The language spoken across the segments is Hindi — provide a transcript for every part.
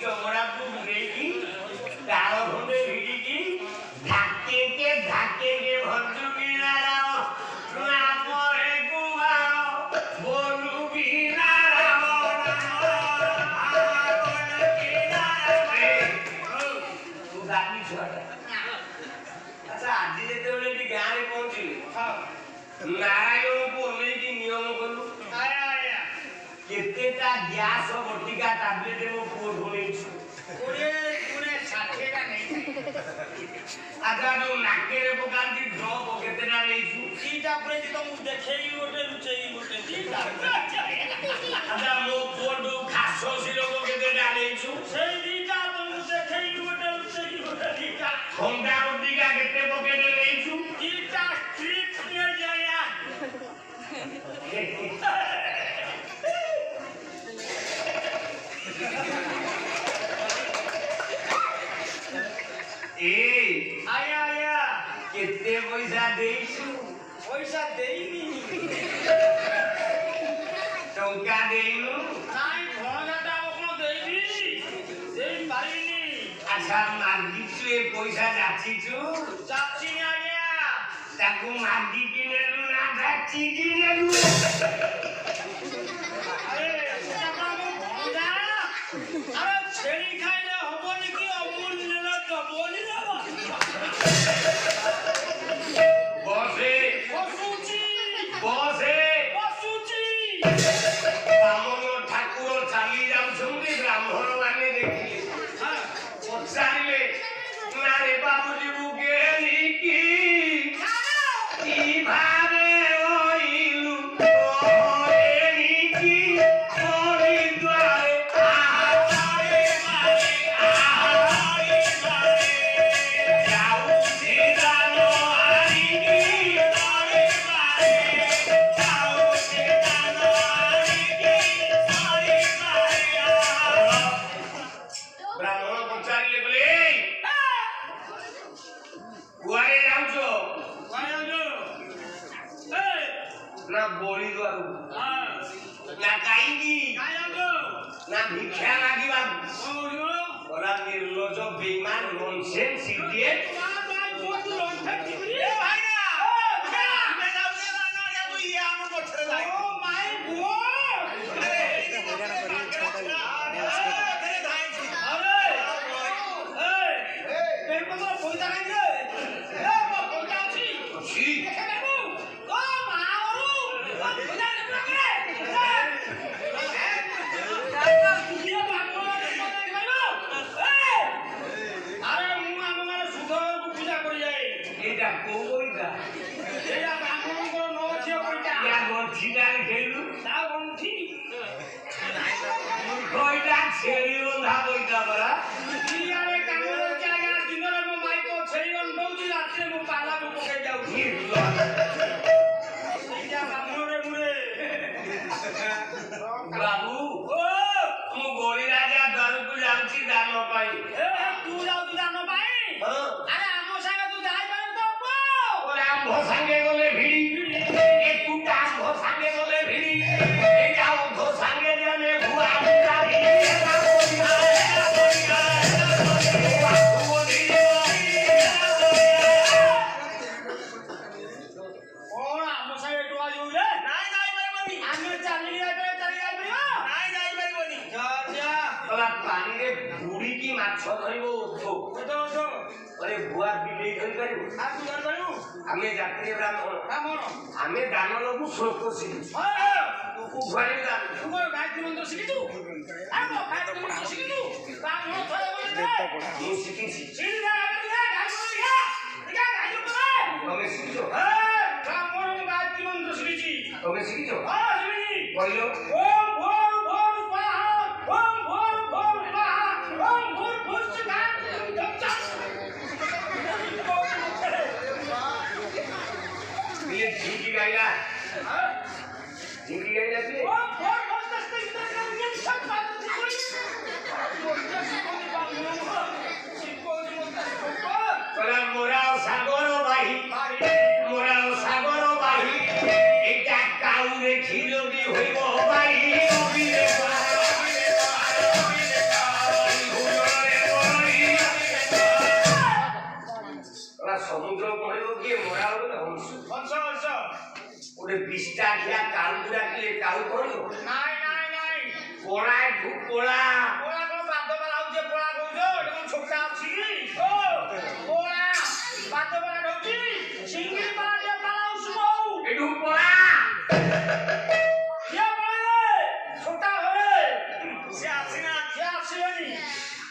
चमड़ा को देखी तारो घंटे भिड़ी धाके के भंजू की नाराओ ना परे गुआओ बोलू की नाराओ तू गाड़ी छोड़ अच्छा आज जेतेबेले टी गाँ रे पहुंचली नारायणपुर में की नियम कलु केतेटा ग्यास बटिका टैबलेट मो पुओ ढोलेछु ओरे पुरे 60 टा नहीं आजा जो नाके रे पकांती ड्रॉप केतेटा लेछु सीटा पुरे जी तो मु देखेई गोटे लुचेई गोटे सीटा आजा मो पोडू खासो सिरोको केतेटा लेछु सेई दीटा तो मु देखेई गोटे लुचेई गोटे दीटा होंडा बटिका केते पकेट लेछु दीटा स्ट्रिप ने जाया आया केते पैसा देइछु पैसा देइनी टंका देइनु नाइ भगाटा अपन देइबी देइ पारिनी अच्छा मागिछु ए पैसा जाचिछु जाचिनी आया ताकू मागी किनेलु ना जाची किनेलु अरे सेटा को भगा अरे छेली खाइले होबनी की अमूल नेला कबोली ना ब्राह्मण ठाकुर चली जाऊँगी ब्राह्मण मैंने देखिए पचारे ना रे बाबूजी बुगे की भारे ओइलु ओएनी की ओरी द्वारे आहारे मारे जाऊ सीधानो हरी की ओरे मारे जाऊ सीधानो हरी की ओरे मारे ब्राह्मण पचारिले बोले गुआरे जाउछो ना बोली द्वारू ना काईगी ना भिक्षा लागिबा बड़ा निर्लज बेईमान नॉनसेंस इडियट ए भाई ना मैं जाउछे ना या तू ये हम पछरे जाई ओ माय गॉड अरे धाई छी अरे ए पैसा पैसा काई रे ए पैसा छी छी बाबू तू गोली राजा दर को जाउची दानो पाई तू जाउची दानो पाई अरे आमो संगे तू जाई पार तो ओरे आमो संगे गले भिड़ी ए तू आमो संगे गले भिड़ी ए जाऊ धो संगे जने भुआ बिचारी ना कोई और आमो संगे टुआ जो रे नाइ नाइ परबनी आमे चली आइ पानी रे बुड़ी की माछ धरिबो उठो अरे बुआ बिलेई धरि करिबो आ तू धरि करिबो हमें जात्रे ब्राह्मण हमें दान लबु श्लोक सिखि तू को घरे दान तू गायत्री मंत्र सिखितु आ मो गायत्री मंत्र सिखितु ब्राह्मण थरे बोले तू सिखि सिखि गायत्री तमे सिखिछो ब्राह्मण गायत्री मंत्र सिखिछि तमे सिखिछो हां सिखिछि कहिलो ओम भोर भोर स्वाहा ओम भोर भोर स्वाहा ओम भोर भोर स्वाहा ये ठीक गाइला हां ठीक गाइला बे ओम भोर भोर दस्ते इधर का नियम सब बात कोई कोला मोरा सागर भाई मोरा सागर भाई एटा काउ रे खिलो भी होइबो भाई পোড়া ঢুক পোড়া পোড়া কোন বাদ্যবালা হচ্ছে পোড়া কইছো এটা কোন ছোকরা আছে ও পোড়া বাদ্যবালা ঢুকছি সিঙ্গি পালা দিয়ে পালাও শুও এ ঢুক পোড়া ইয়া বলে ছোটা হলে সে আসে না সে আসেনি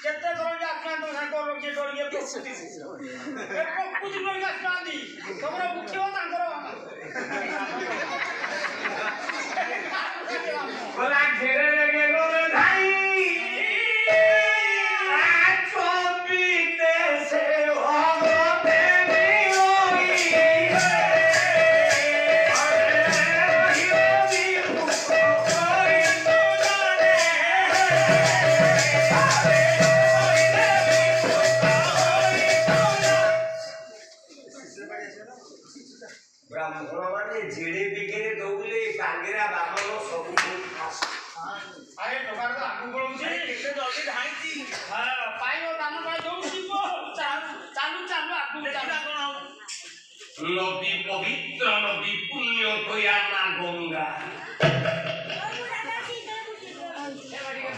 কেতে করে যাচ্ছেন তো সাকো রকি করিয়ে প্রস্তুতি এ প্রস্তুতি করে যাচ্ছেন দি তোমরা মুখিও তাঙ্কর পোড়া ঘেরে লেগে গেল ভাই ବ୍ରାହ୍ମଣ ମାନେ ଝିଡି ବିକିରି ଦଉଲେ କାଙ୍ଗିରା ବାମନ ସବୁ ଆରେ ଟୋକାର ତ ଆଗୁ ପଳଉଛି କେତେ ଜଲ୍ଦି ଧାଇଁଛି ହଁ ପାଇବ ଦାନ ପାଇ ଦଉଛି ଚାଲୁ ଚାଲୁ ଆଗକୁ ଦେଖିବା କଣ ହବ ନଦୀ ପବିତ୍ର ନଦୀ ପୁଣ୍ୟ ତୋୟା ମା ଗଙ୍ଗା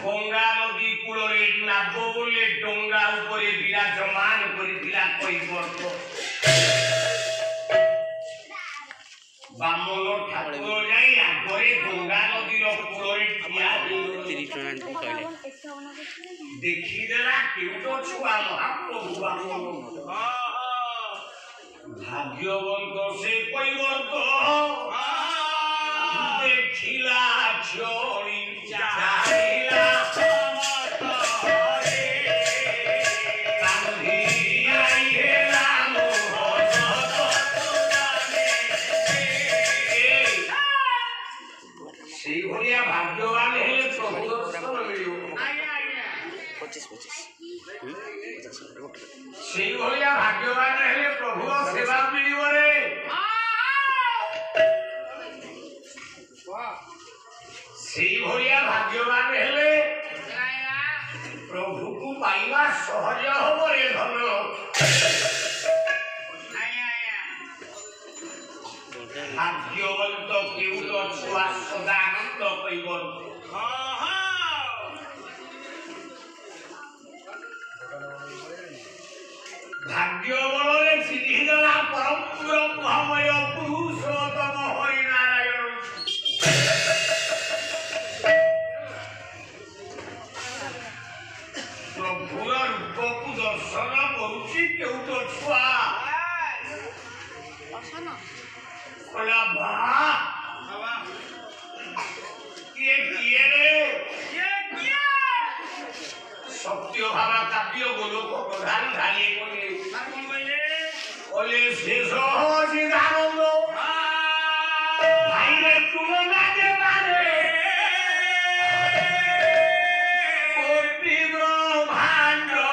ଗଙ୍ଗା ନଦୀ କୂଳରେ ନାବ ବୋଲେ ଡଙ୍ଗା ଉପରେ ବିରାଜମାନ କରିଥିଲା କୈବର୍ତ୍ତ ବାମନ ଠାକୁର ଯାଇ ଆଗରେ ଗଙ୍ଗା ନଦୀର କୂଳରେ ଠିଆ ଦେଖିଦେଲା କେଉଟ ଛୁଆ ମହାପ୍ରଭୁ ବାମନ ଭାଗ୍ୟବନ୍ତ ସେ କୈବର୍ତ୍ତ ଦେଖିଲା କ୍ଷଣି ଚାହିଁଲା ସେଇଭଳିଆ ଭାଗ୍ୟବାନ ହେଲେ ପ୍ରଭୁ ଦର୍ଶନ ମିଳିବ ସେଇଭଳିଆ ଭାଗ୍ୟବାନ ହେଲେ ପ୍ରଭୁର ସେବା ମିଳିବ ରେ ସେଇଭଳିଆ ଭାଗ୍ୟବାନ ହେଲେ ପ୍ରଭୁକୁ ପାଇବା ସହଜ ହବ ରେ ଧନ ଭାଗ୍ୟବନ୍ତ କେଉଟ ଛୁଆ ସଦାନନ୍ଦ କୈବର୍ତ୍ତ ଭାଗ୍ୟ ବଳରେ ଚିହ୍ନିଦେଲା ପରମ ବ୍ରହ୍ମମୟ ପୁରୁଷୋତ୍ତମ ହରିନାରାୟଣ ପ୍ରଭୁର ରୂପକୁ ଦର୍ଶନ କରୁଛି କେଉଟ ଛୁଆ କହିଲା ଭା କିଏ କିଏ ରେ ସତ୍ୟ ଭାବା କାବ୍ୟ ଗୋଲୋକ ପ୍ରଧାନ ଧାରିଏ କହିଲେ ଶେଷ ଚିଦାନନ୍ଦ ଭାଇରେ ତୁଳନା ଦେବାରେ କୋଟି ବ୍ରହ୍ମାଣ୍ଡରେ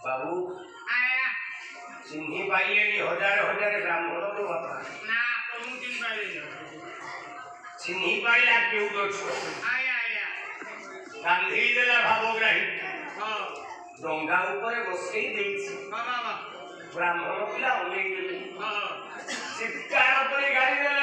ବାବୁ ଚିହ୍ନି ପାଇଲେନି ହଜାର ହଜାର ବ୍ରାହ୍ମଣ ତ ବାପା ଚିହ୍ନି ପାଇଲା କେଉଟ ଛୁଆ ଗାନ୍ଧୀ ଦେଲା ଭାବଗ୍ରାହୀ ଡଙ୍ଗା ଉପରେ ବସେଇ ଦେଇଛି ବ୍ରାହ୍ମଣ ପିଲା ଅନେଇ ଦେଲେ ଚିତ୍କାର କରି ଗାଳି ଦେଲେ